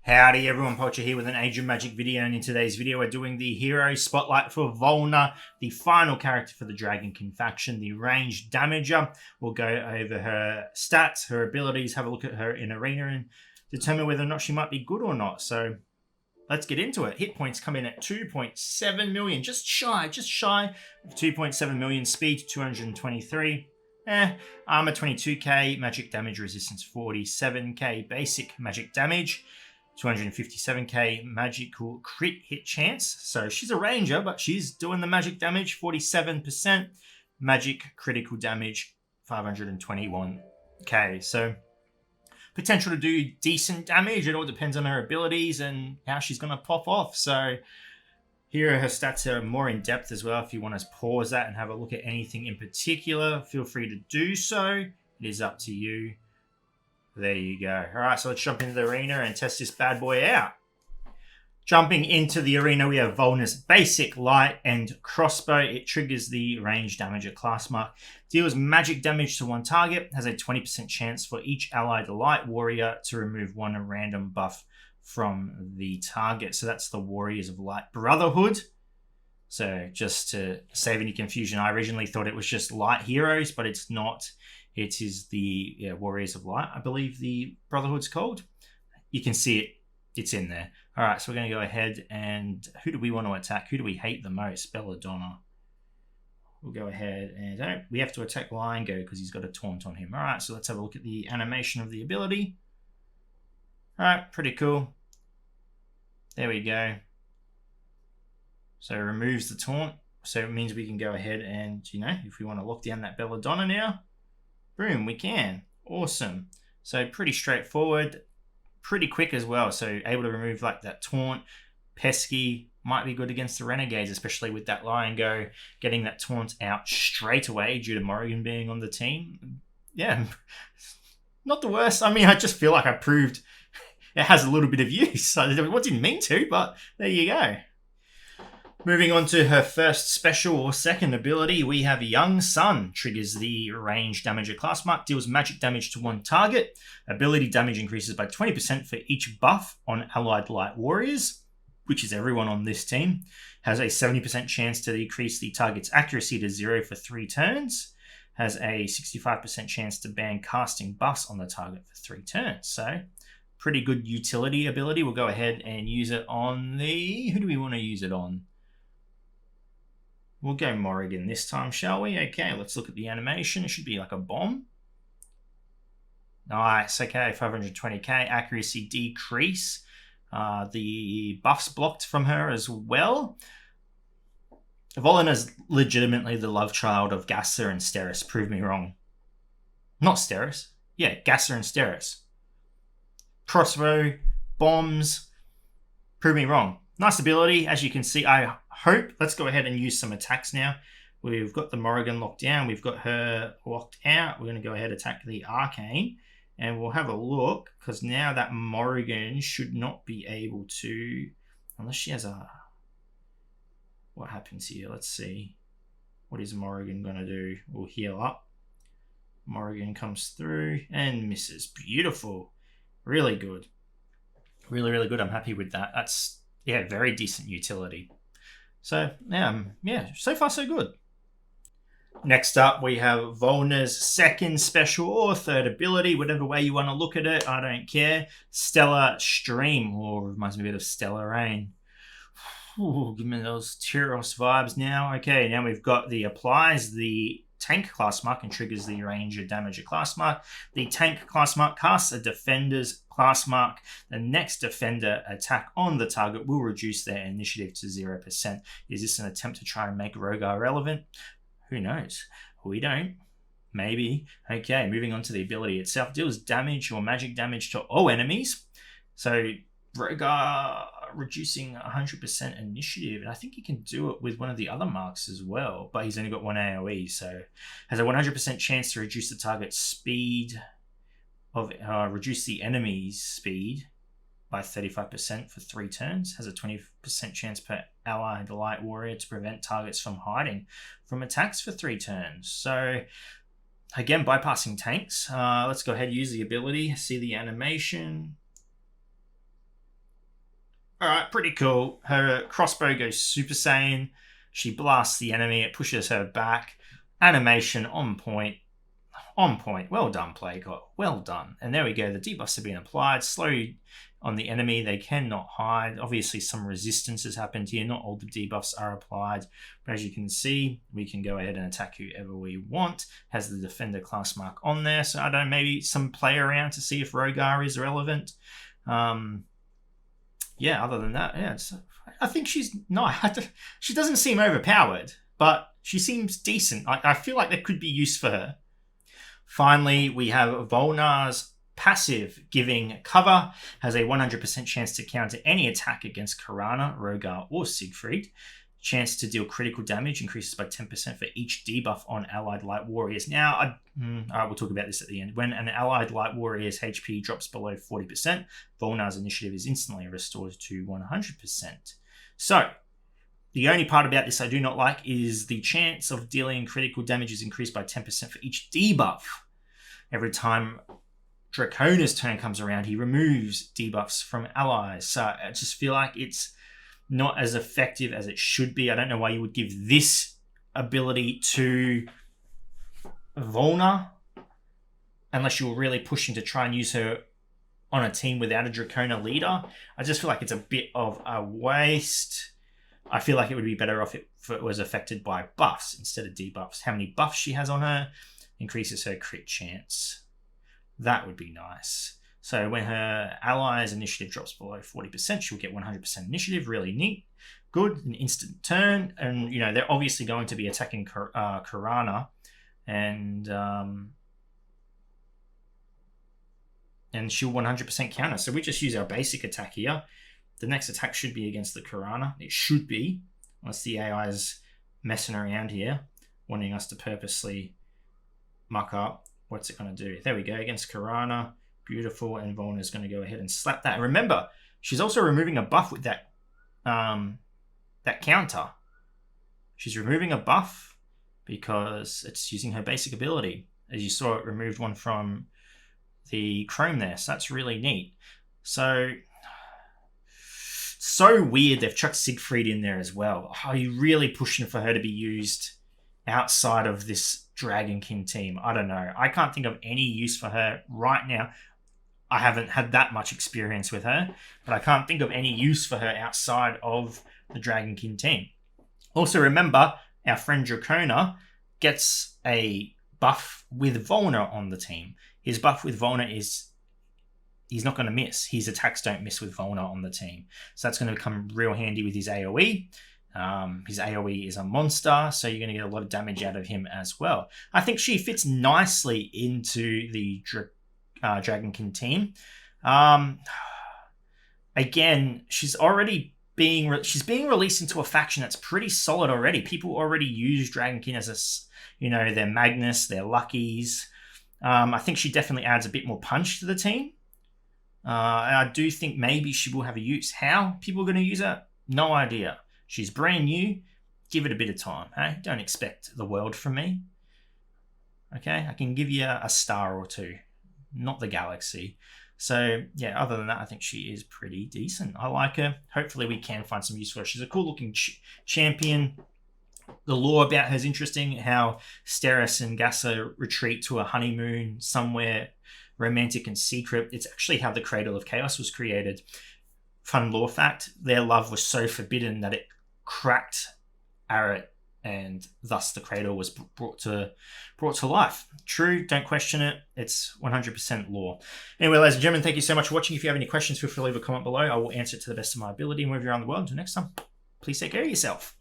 Howdy everyone, Poacher here with an Age of Magic video, and in today's video we're doing the Hero Spotlight for Volnnah, the final character for the Dragon King faction, the ranged damager. We'll go over her stats, her abilities, have a look at her in Arena and determine whether or not she might be good or not. So let's get into it. Hit points come in at 2.7 million, just shy of 2.7 million, speed 223. Armor 22k, magic damage resistance 47k, basic magic damage 257k, magical crit hit chance. So she's a ranger, but she's doing the magic damage 47%, magic critical damage 521k. So potential to do decent damage. It all depends on her abilities and how she's going to pop off. So here are her stats are more in depth as well. If you want to pause that and have a look at anything in particular, feel free to do so. It is up to you. There you go. All right, so let's jump into the arena and test this bad boy out. Jumping into the arena, we have Volnnah's basic light and crossbow. It triggers the range damage at class mark. Deals magic damage to one target. Has a 20% chance for each allied light warrior to remove one random buff from the target. So that's the Warriors of Light Brotherhood. So just to save any confusion, I originally thought it was just light heroes, but it's not. It is the Warriors of Light, I believe the Brotherhood's called. You can see it. It's in there. All right, so we're going to go ahead and who do we want to attack? Who do we hate the most? Belladonna. We'll go ahead and we have to attack Lion Go because he's got a taunt on him. All right, so let's have a look at the animation of the ability. All right, pretty cool. There we go. So it removes the taunt. So it means we can go ahead and, if we want to lock down that Belladonna now, boom, we can. Awesome. So pretty straightforward, pretty quick as well. So able to remove like that taunt. Pesky might be good against the Renegades, especially with that Lion Go, getting that taunt out straight away due to Morrigan being on the team. Yeah, not the worst. I mean, I just feel like I proved it has a little bit of use. I didn't mean to, but there you go. Moving on to her first special or second ability, we have Young Sun. Triggers the range damage at class mark. Deals magic damage to one target. Ability damage increases by 20% for each buff on allied light warriors, which is everyone on this team. Has a 70% chance to decrease the target's accuracy to 0 for 3 turns. Has a 65% chance to ban casting buffs on the target for 3 turns. So pretty good utility ability. We'll go ahead and use it on the... Who do we want to use it on? We'll go Morrigan this time, shall we? Okay, let's look at the animation. It should be like a bomb. Nice, okay, 520k. Accuracy decrease. The buffs blocked from her as well. Volnnah's legitimately the love child of Gasser and Steris. Prove me wrong. Not Steris. Yeah, Gasser and Steris. Crossbow, bombs. Prove me wrong. Nice ability, as you can see. I hope. Let's go ahead and use some attacks now. We've got the Morrigan locked down. We've got her locked out. We're going to go ahead and attack the Arcane. And we'll have a look, because now that Morrigan should not be able to... Unless she has a... What happens here? Let's see. What is Morrigan going to do? We'll heal up. Morrigan comes through and misses. Beautiful. Really good. Really, really good. I'm happy with that. That's... Yeah, very decent utility. So, so far so good. Next up, we have Volnnah's second special or third ability, whatever way you want to look at it, I don't care. Stellar Stream, reminds me a bit of Stellar Rain. Ooh, give me those Tyros vibes now. Okay, now we've got the applies the tank class mark and triggers the ranger damage at class mark. The tank class mark casts a defender's class mark. The next defender attack on the target will reduce their initiative to 0%. Is this an attempt to try and make Rogar relevant? Who knows? We don't. Maybe. Okay, moving on to the ability itself. Deals damage or magic damage to all enemies. So Rogar reducing 100% initiative, and I think he can do it with one of the other marks as well, but he's only got one AoE, so has a 100% chance to reduce the target's speed of reduce the enemy's speed by 35% for 3 turns. Has a 20% chance per allied light warrior to prevent targets from hiding from attacks for 3 turns. So again, bypassing tanks. Let's go ahead and use the ability. See the animation. All right, pretty cool. Her crossbow goes Super Saiyan. She blasts the enemy. It pushes her back. Animation on point. On point. Well done, Playgot. Well done. And there we go. The debuffs have been applied. Slow on the enemy. They cannot hide. Obviously, some resistance has happened here. Not all the debuffs are applied. But as you can see, we can go ahead and attack whoever we want. Has the defender class mark on there. So I don't know, maybe some play around to see if Rogar is relevant. Yeah, other than that, yeah, I think she's not. She doesn't seem overpowered, but she seems decent. I feel like there could be use for her. Finally, we have Volnnah's passive, giving cover, has a 100% chance to counter any attack against Karana, Rogar, or Siegfried. Chance to deal critical damage increases by 10% for each debuff on allied light warriors. Now, we'll talk about this at the end. When an allied light warrior's HP drops below 40%, Volnnah's initiative is instantly restored to 100%. So, the only part about this I do not like is the chance of dealing critical damage is increased by 10% for each debuff. Every time Dracona's turn comes around, he removes debuffs from allies. So I just feel like it's not as effective as it should be. I don't know why you would give this ability to Volnnah unless you were really pushing to try and use her on a team without a Dracona leader. I just feel like it's a bit of a waste. I feel like it would be better off if it was affected by buffs instead of debuffs. How many buffs she has on her increases her crit chance. That would be nice. So when her allies' initiative drops below 40%, she'll get 100% initiative. Really neat. Good. An instant turn. And, you know, they're obviously going to be attacking Karana. And she'll 100% counter. So we just use our basic attack here. The next attack should be against the Karana. It should be. Unless the AI is messing around here, wanting us to purposely muck up. What's it going to do? There we go. Against Karana. Beautiful, and Volnnah is going to go ahead and slap that. And remember, she's also removing a buff with that that counter. She's removing a buff because it's using her basic ability. As you saw, it removed one from the Chrome there, so that's really neat. So weird they've chucked Siegfried in there as well. Are you really pushing for her to be used outside of this Dragon King team? I don't know. I can't think of any use for her right now. I haven't had that much experience with her, but I can't think of any use for her outside of the Dragon King team. Also, remember, our friend Dracona gets a buff with Volnnah on the team. His buff with Volnnah is he's not going to miss. His attacks don't miss with Volnnah on the team. So that's going to come real handy with his AoE. His AoE is a monster, so you're going to get a lot of damage out of him as well. I think she fits nicely into the Dragon King team. Again, she's being released into a faction that's pretty solid already. People already use Dragon King as their Magnus, their Luckies. I think she definitely adds a bit more punch to the team. And I do think maybe she will have a use. How people are going to use her? No idea. She's brand new. Give it a bit of time. Hey? Don't expect the world from me. Okay? I can give you a star or two. Not the galaxy. So, yeah, other than that, I think she is pretty decent. I like her. Hopefully we can find some use for her. She's a cool-looking champion. The lore about her is interesting. How Steris and Gassa retreat to a honeymoon somewhere romantic and secret. It's actually how the Cradle of Chaos was created. Fun lore fact, their love was so forbidden that it cracked Arat, and thus the Cradle was brought to life. True, don't question it. It's 100% lore. Anyway, ladies and gentlemen, thank you so much for watching. If you have any questions, feel free to leave a comment below. I will answer it to the best of my ability. And wherever you're around the world, until next time, please take care of yourself.